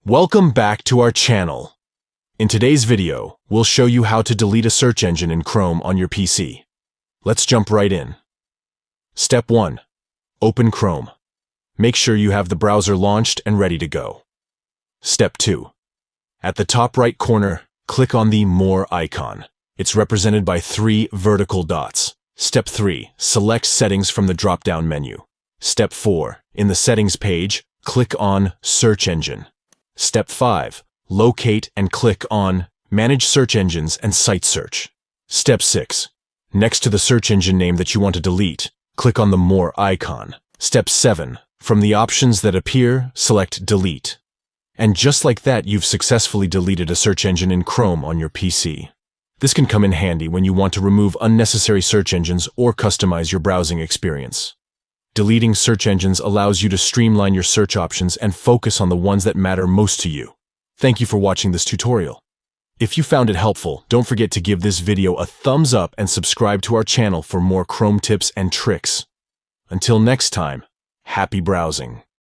Welcome back to our channel. In today's video, we'll show you how to delete a search engine in Chrome on your PC. Let's jump right in. Step 1. Open Chrome. Make sure you have the browser launched and ready to go. Step 2. At the top right corner, click on the More icon. It's represented by 3 vertical dots. Step 3. Select Settings from the drop-down menu. Step 4. In the Settings page, click on Search Engine. Step 5. Locate and click on Manage Search Engines and Site Search. Step 6. Next to the search engine name that you want to delete, click on the More icon. Step 7. From the options that appear, select Delete. And just like that, you've successfully deleted a search engine in Chrome on your PC. This can come in handy when you want to remove unnecessary search engines or customize your browsing experience. Deleting search engines allows you to streamline your search options and focus on the ones that matter most to you. Thank you for watching this tutorial. If you found it helpful, don't forget to give this video a thumbs up and subscribe to our channel for more Chrome tips and tricks. Until next time, happy browsing.